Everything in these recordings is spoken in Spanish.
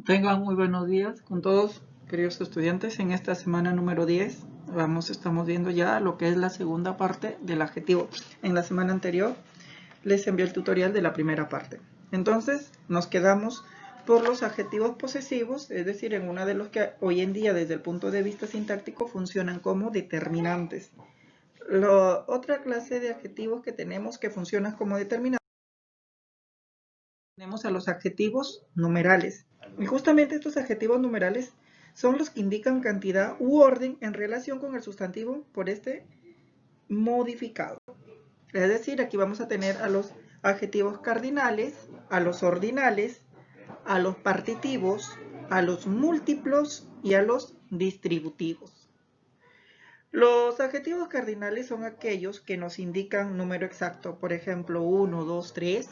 Tengan muy buenos días con todos, queridos estudiantes. En esta semana número 10 estamos viendo ya lo que es la segunda parte del adjetivo. En la semana anterior les envié el tutorial de la primera parte. Entonces nos quedamos por los adjetivos posesivos, es decir, en una de los que hoy en día desde el punto de vista sintáctico funcionan como determinantes. La otra clase de adjetivos que tenemos que funcionan como determinantes, tenemos a los adjetivos numerales. Y justamente estos adjetivos numerales son los que indican cantidad u orden en relación con el sustantivo por este modificado. Es decir, aquí vamos a tener a los adjetivos cardinales, a los ordinales, a los partitivos, a los múltiplos y a los distributivos. Los adjetivos cardinales son aquellos que nos indican número exacto, por ejemplo 1, 2, 3.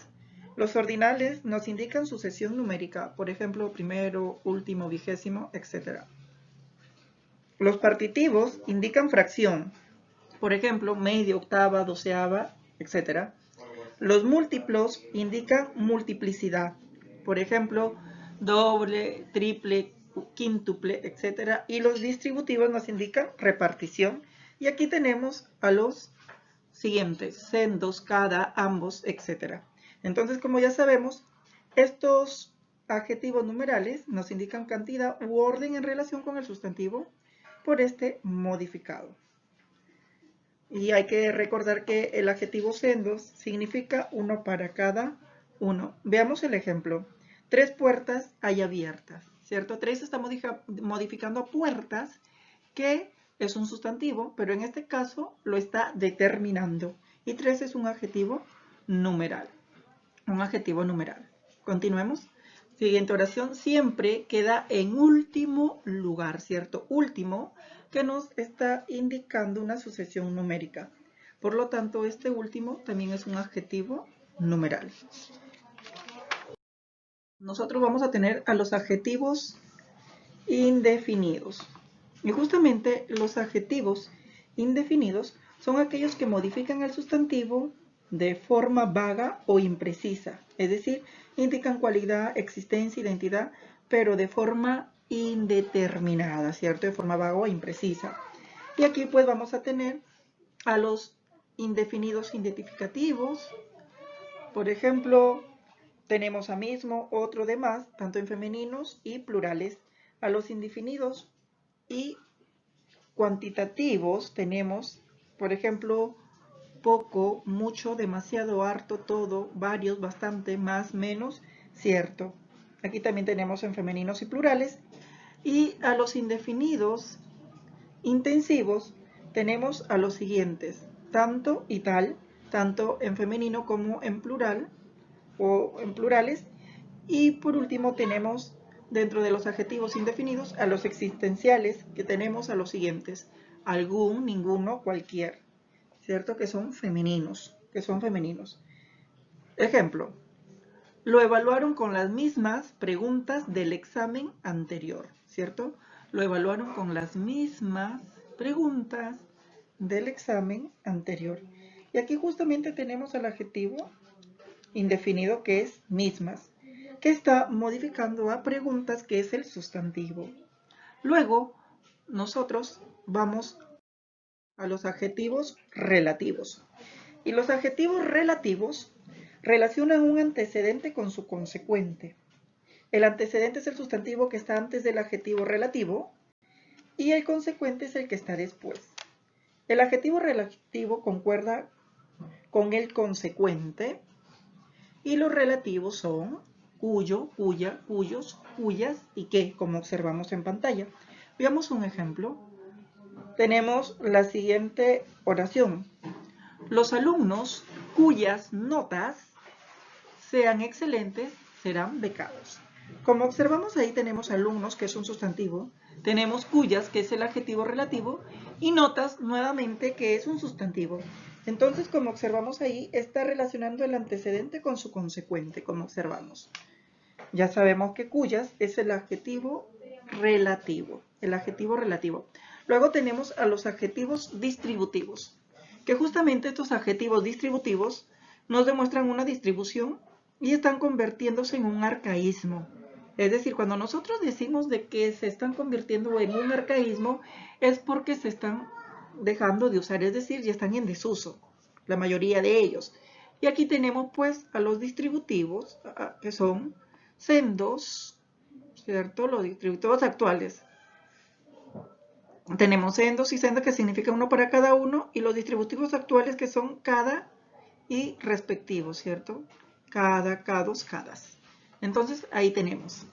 Los ordinales nos indican sucesión numérica, por ejemplo primero, último, vigésimo, etc. Los partitivos indican fracción, por ejemplo medio, octava, doceava, etc. Los múltiplos indican multiplicidad, por ejemplo doble, triple, quíntuple, etc. Y los distributivos nos indican repartición. Y aquí tenemos a los siguientes: sendos, cada, ambos, etc. Entonces, como ya sabemos, estos adjetivos numerales nos indican cantidad u orden en relación con el sustantivo por este modificado. Y hay que recordar que el adjetivo sendos significa uno para cada uno. Veamos el ejemplo. 3 puertas hay abiertas, ¿cierto? 3 está modificando a puertas, que es un sustantivo, pero en este caso lo está determinando. Y 3 es un adjetivo numeral. Un adjetivo numeral. Continuemos. Siguiente oración, siempre queda en último lugar, ¿cierto? Último, que nos está indicando una sucesión numérica. Por lo tanto, este último también es un adjetivo numeral. Nosotros vamos a tener a los adjetivos indefinidos. Y justamente los adjetivos indefinidos son aquellos que modifican el sustantivo de forma vaga o imprecisa, es decir, indican cualidad, existencia, identidad, pero de forma indeterminada, ¿cierto? De forma vaga o imprecisa. Y aquí pues vamos a tener a los indefinidos identificativos. Por ejemplo, tenemos a mismo, otro, demás, tanto en femeninos y plurales. A los indefinidos y cuantitativos tenemos, por ejemplo, poco, mucho, demasiado, harto, todo, varios, bastante, más, menos, cierto. Aquí también tenemos en femeninos y plurales. Y a los indefinidos intensivos tenemos a los siguientes: tanto y tal, tanto en femenino como en plural o en plurales. Y por último tenemos dentro de los adjetivos indefinidos a los existenciales, que tenemos a los siguientes: algún, ninguno, cualquier, ¿cierto? Que son femeninos, Ejemplo, lo evaluaron con las mismas preguntas del examen anterior, ¿cierto? Lo evaluaron con las mismas preguntas del examen anterior. Y aquí justamente tenemos al adjetivo indefinido, que es mismas, que está modificando a preguntas, que es el sustantivo. Luego, nosotros vamos a los adjetivos relativos. Y los adjetivos relativos relacionan un antecedente con su consecuente. El antecedente es el sustantivo que está antes del adjetivo relativo y el consecuente es el que está después. El adjetivo relativo concuerda con el consecuente y los relativos son cuyo, cuya, cuyos, cuyas y qué, como observamos en pantalla. Veamos un ejemplo. Tenemos la siguiente oración: los alumnos cuyas notas sean excelentes serán becados. Como observamos ahí, tenemos alumnos, que es un sustantivo, tenemos cuyas, que es el adjetivo relativo, y notas, nuevamente, que es un sustantivo. Entonces, como observamos ahí, está relacionando el antecedente con su consecuente, como observamos. Ya sabemos que cuyas es el adjetivo relativo, Luego tenemos a los adjetivos distributivos, que justamente estos adjetivos distributivos nos demuestran una distribución y están convirtiéndose en un arcaísmo. Es decir, cuando nosotros decimos de que se están convirtiendo en un arcaísmo, es porque se están dejando de usar, es decir, ya están en desuso, la mayoría de ellos. Y aquí tenemos pues a los distributivos, que son sendos, ¿cierto? Los distributivos actuales. Tenemos sendos y sendas, que significa uno para cada uno, y los distributivos actuales, que son cada y respectivos, ¿cierto? Cada, cados, cadas. Entonces, ahí tenemos.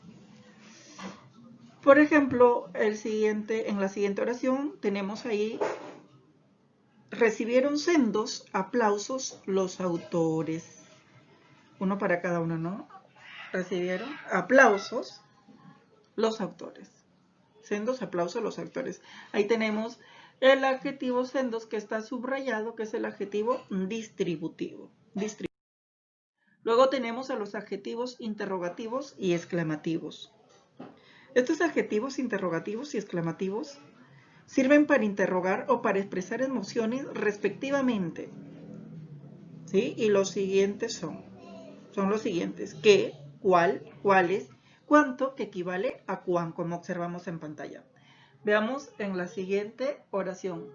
Por ejemplo, en la siguiente oración tenemos ahí: recibieron sendos aplausos los autores. Uno para cada uno, ¿no? Recibieron aplausos los autores. Sendos aplausos los autores. Ahí tenemos el adjetivo sendos, que está subrayado, que es el adjetivo distributivo. Luego tenemos a los adjetivos interrogativos y exclamativos. Estos adjetivos interrogativos y exclamativos sirven para interrogar o para expresar emociones respectivamente. ¿Sí? Y los siguientes son los siguientes: qué, cuál, cuáles, cuánto, que equivale a cuán, como observamos en pantalla. Veamos en la siguiente oración.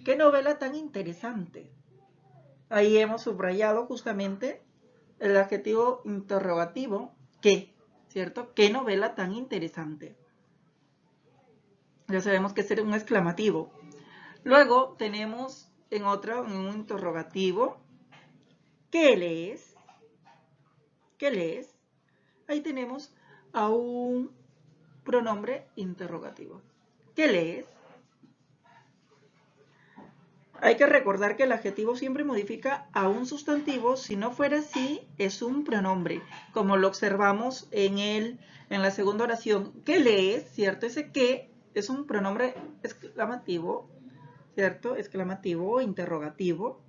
¡Qué novela tan interesante! Ahí hemos subrayado justamente el adjetivo interrogativo, qué, ¿cierto? ¡Qué novela tan interesante! Ya sabemos que es un exclamativo. Luego tenemos en un interrogativo: ¿qué lees? ¿Qué lees? Ahí tenemos a un pronombre interrogativo. ¿Qué lees? Hay que recordar que el adjetivo siempre modifica a un sustantivo. Si no fuera así, es un pronombre, como lo observamos en la segunda oración. ¿Qué lees? ¿Cierto? Ese qué es un pronombre exclamativo, ¿cierto? Exclamativo o interrogativo.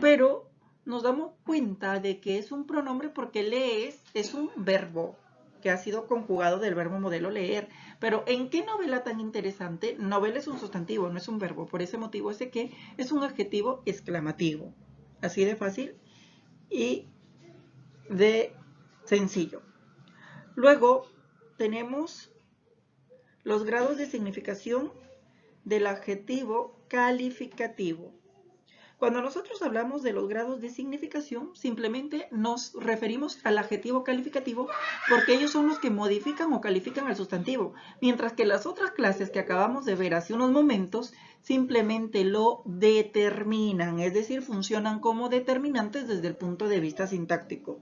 Pero nos damos cuenta de que es un pronombre porque lees es un verbo que ha sido conjugado del verbo modelo leer. Pero ¿en qué novela tan interesante? Novela es un sustantivo, no es un verbo. Por ese motivo ese que es un adjetivo exclamativo. Así de fácil y de sencillo. Luego tenemos los grados de significación del adjetivo calificativo. Cuando nosotros hablamos de los grados de significación, simplemente nos referimos al adjetivo calificativo porque ellos son los que modifican o califican al sustantivo, mientras que las otras clases que acabamos de ver hace unos momentos simplemente lo determinan, es decir, funcionan como determinantes desde el punto de vista sintáctico.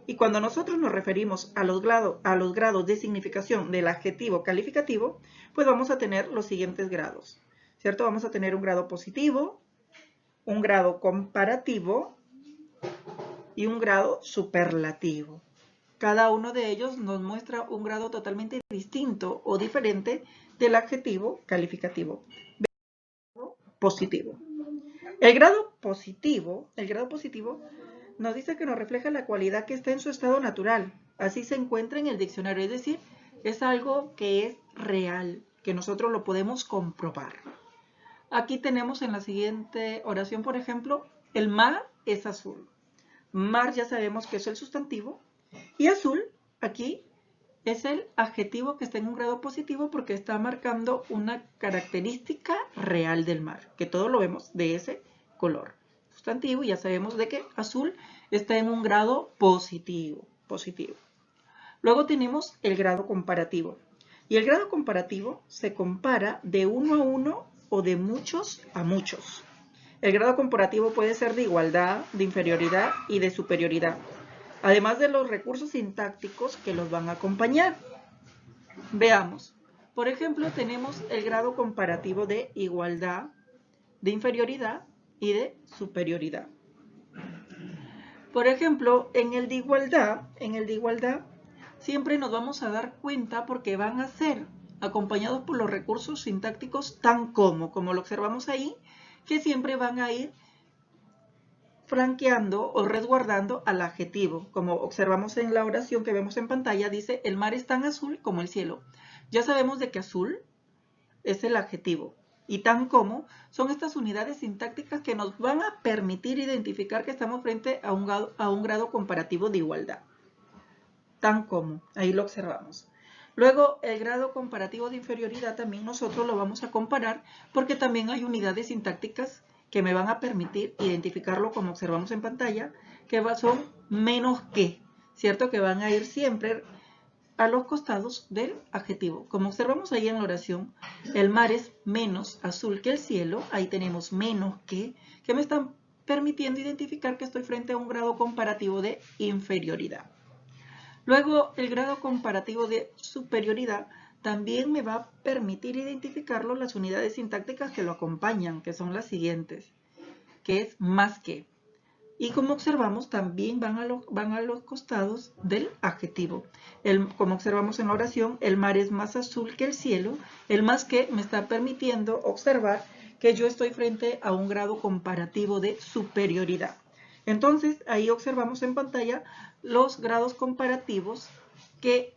Y cuando nosotros nos referimos a los grados de significación del adjetivo calificativo, pues vamos a tener los siguientes grados, ¿cierto? Vamos a tener un grado positivo, un grado comparativo y un grado superlativo. Cada uno de ellos nos muestra un grado totalmente distinto o diferente del adjetivo calificativo. Positivo. El grado positivo nos dice que nos refleja la cualidad que está en su estado natural. Así se encuentra en el diccionario, es decir, es algo que es real, que nosotros lo podemos comprobar. Aquí tenemos en la siguiente oración, por ejemplo, el mar es azul. Mar ya sabemos que es el sustantivo. Y azul, aquí, es el adjetivo que está en un grado positivo porque está marcando una característica real del mar, que todos lo vemos de ese color. Sustantivo, ya sabemos de que azul está en un grado positivo. Luego tenemos el grado comparativo. Y el grado comparativo se compara de uno a uno o de muchos a muchos. El grado comparativo puede ser de igualdad, de inferioridad y de superioridad, además de los recursos sintácticos que los van a acompañar. Veamos. Por ejemplo, tenemos el grado comparativo de igualdad, de inferioridad y de superioridad. Por ejemplo, en el de igualdad, siempre nos vamos a dar cuenta porque van a ser acompañados por los recursos sintácticos tan como lo observamos ahí, que siempre van a ir franqueando o resguardando al adjetivo. Como observamos en la oración que vemos en pantalla, dice: el mar es tan azul como el cielo. Ya sabemos de que azul es el adjetivo y tan como son estas unidades sintácticas que nos van a permitir identificar que estamos frente a un grado comparativo de igualdad. tan como, ahí lo observamos. Luego, el grado comparativo de inferioridad también nosotros lo vamos a comparar porque también hay unidades sintácticas que me van a permitir identificarlo como observamos en pantalla, que son menos que, ¿cierto? Que van a ir siempre a los costados del adjetivo. Como observamos ahí en la oración, el mar es menos azul que el cielo, ahí tenemos menos que me están permitiendo identificar que estoy frente a un grado comparativo de inferioridad. Luego, el grado comparativo de superioridad también me va a permitir identificarlo las unidades sintácticas que lo acompañan, que son las siguientes, que es más que. Y como observamos, también van a los costados del adjetivo. Como observamos en la oración, el mar es más azul que el cielo. El más que me está permitiendo observar que yo estoy frente a un grado comparativo de superioridad. Entonces, ahí observamos en pantalla los grados comparativos que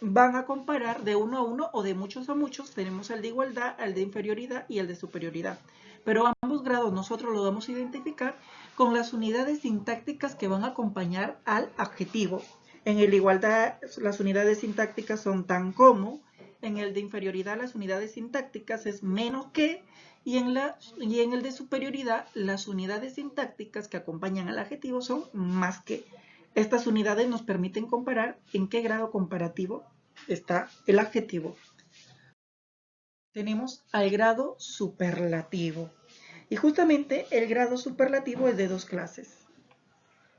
van a comparar de uno a uno o de muchos a muchos. Tenemos el de igualdad, el de inferioridad y el de superioridad. Pero ambos grados nosotros los vamos a identificar con las unidades sintácticas que van a acompañar al adjetivo. En el de igualdad las unidades sintácticas son tan como, en el de inferioridad las unidades sintácticas es menos que, y en el de superioridad las unidades sintácticas que acompañan al adjetivo son más que. Estas unidades nos permiten comparar en qué grado comparativo está el adjetivo. Tenemos al grado superlativo. Y justamente el grado superlativo es de dos clases.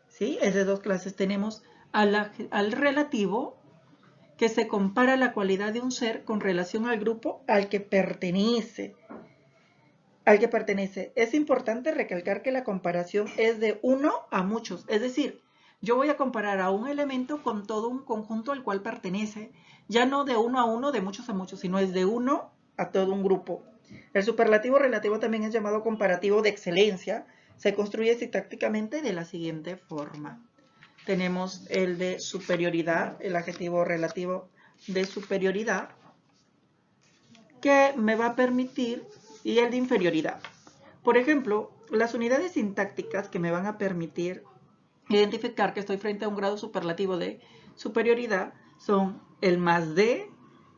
¿Sí? Es de dos clases. Tenemos al relativo, que se compara la cualidad de un ser con relación al grupo al que pertenece. Es importante recalcar que la comparación es de uno a muchos. Es decir, yo voy a comparar a un elemento con todo un conjunto al cual pertenece. Ya no de uno a uno, de muchos a muchos, sino es de uno a todo un grupo. El superlativo relativo también es llamado comparativo de excelencia. Se construye sintácticamente de la siguiente forma. Tenemos el de superioridad, el adjetivo relativo de superioridad, que me va a permitir, y el de inferioridad. Por ejemplo, las unidades sintácticas que me van a permitir identificar que estoy frente a un grado superlativo de superioridad son el más de,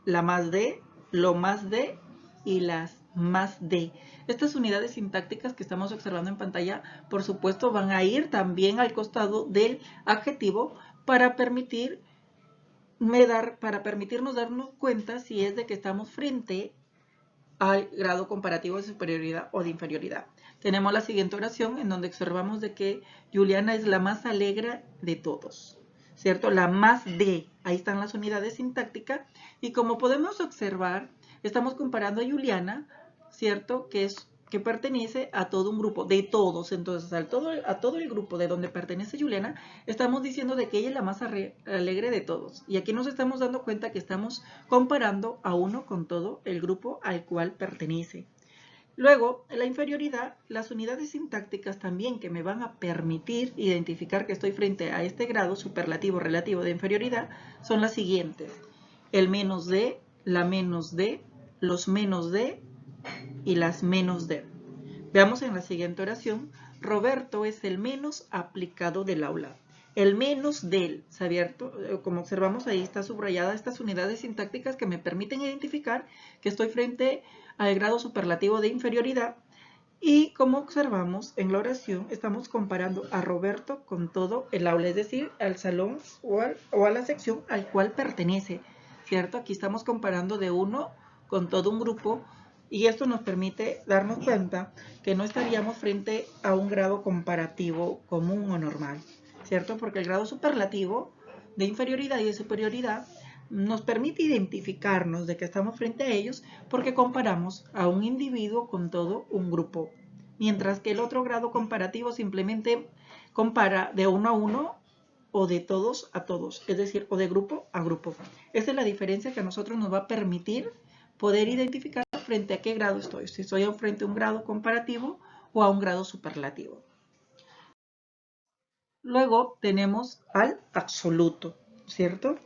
la más de, lo más de y las más de. Estas unidades sintácticas que estamos observando en pantalla, por supuesto, van a ir también al costado del adjetivo para permitirnos darnos cuenta si es de que estamos frente al grado comparativo de superioridad o de inferioridad. Tenemos la siguiente oración en donde observamos de que Juliana es la más alegre de todos, ¿cierto? La más de, ahí están las unidades sintácticas, y como podemos observar, estamos comparando a Juliana, ¿cierto? Que pertenece a todo un grupo, de todos. Entonces, a todo el grupo de donde pertenece Juliana, estamos diciendo de que ella es la más alegre de todos. Y aquí nos estamos dando cuenta que estamos comparando a uno con todo el grupo al cual pertenece. Luego, en la inferioridad, las unidades sintácticas también que me van a permitir identificar que estoy frente a este grado superlativo relativo de inferioridad son las siguientes: el menos de, la menos de, los menos de y las menos de. Veamos en la siguiente oración: Roberto es el menos aplicado del aula. El menos del, ¿cierto? Como observamos ahí está subrayada estas unidades sintácticas que me permiten identificar que estoy frente al grado superlativo de inferioridad. Y como observamos en la oración, estamos comparando a Roberto con todo el aula, es decir, al salón o a la sección al cual pertenece, ¿cierto? Aquí estamos comparando de uno con todo un grupo, y esto nos permite darnos cuenta que no estaríamos frente a un grado comparativo común o normal, ¿cierto? Porque el grado superlativo de inferioridad y de superioridad nos permite identificarnos de que estamos frente a ellos porque comparamos a un individuo con todo un grupo, mientras que el otro grado comparativo simplemente compara de uno a uno o de todos a todos, es decir, o de grupo a grupo. Esa es la diferencia que a nosotros nos va a permitir poder identificar frente a qué grado estoy, si estoy frente a un grado comparativo o a un grado superlativo. Luego tenemos al absoluto, ¿cierto?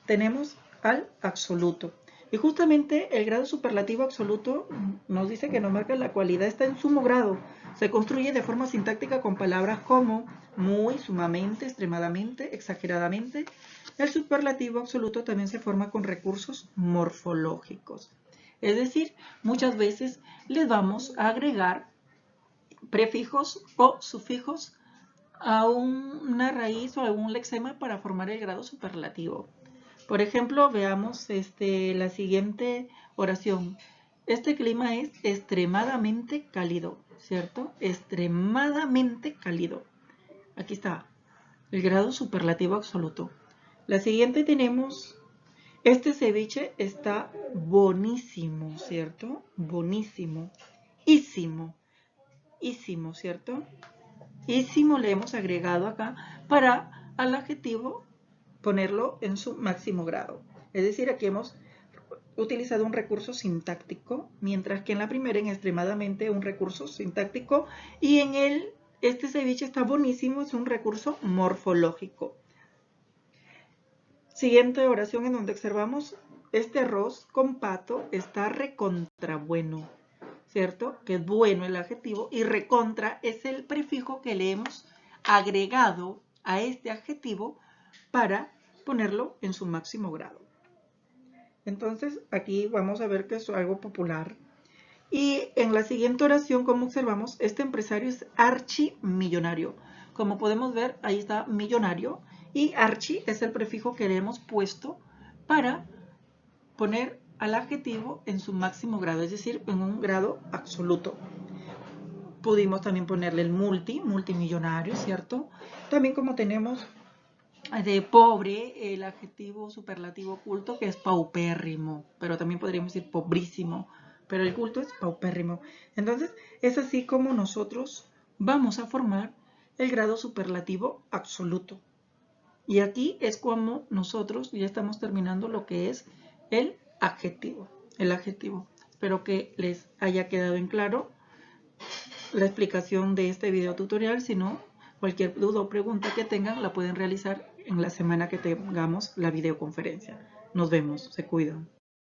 Tenemos al absoluto. Y justamente el grado superlativo absoluto nos dice que nos marca la cualidad está en sumo grado. Se construye de forma sintáctica con palabras como muy, sumamente, extremadamente, exageradamente. El superlativo absoluto también se forma con recursos morfológicos. Es decir, muchas veces les vamos a agregar prefijos o sufijos a una raíz o a un lexema para formar el grado superlativo. Por ejemplo, veamos la siguiente oración. Este clima es extremadamente cálido, ¿cierto? Extremadamente cálido. Aquí está, el grado superlativo absoluto. La siguiente tenemos, este ceviche está buenísimo, ¿cierto? Buenísimo. Ísimo, ísimo, ¿cierto? Ísimo le hemos agregado acá para al adjetivo ponerlo en su máximo grado. Es decir, aquí hemos utilizado un recurso sintáctico, mientras que en la primera en extremadamente un recurso sintáctico y en este ceviche está buenísimo, es un recurso morfológico. Siguiente oración en donde observamos este arroz con pato está recontra bueno, ¿cierto? Que es bueno el adjetivo y recontra es el prefijo que le hemos agregado a este adjetivo para ponerlo en su máximo grado. Entonces aquí vamos a ver que es algo popular. Y en la siguiente oración, como observamos, este empresario es archimillonario. Como podemos ver, ahí está millonario y archi es el prefijo que le hemos puesto para poner al adjetivo en su máximo grado, es decir, en un grado absoluto. Pudimos también ponerle el multimillonario, ¿cierto? También como tenemos de pobre, el adjetivo superlativo oculto, que es paupérrimo, pero también podríamos decir pobrísimo, pero el culto es paupérrimo. Entonces, es así como nosotros vamos a formar el grado superlativo absoluto. Y aquí es como nosotros ya estamos terminando lo que es el adjetivo. Espero que les haya quedado en claro la explicación de este video tutorial. Si no, cualquier duda o pregunta que tengan la pueden realizar en la semana que tengamos la videoconferencia. Nos vemos, se cuidan.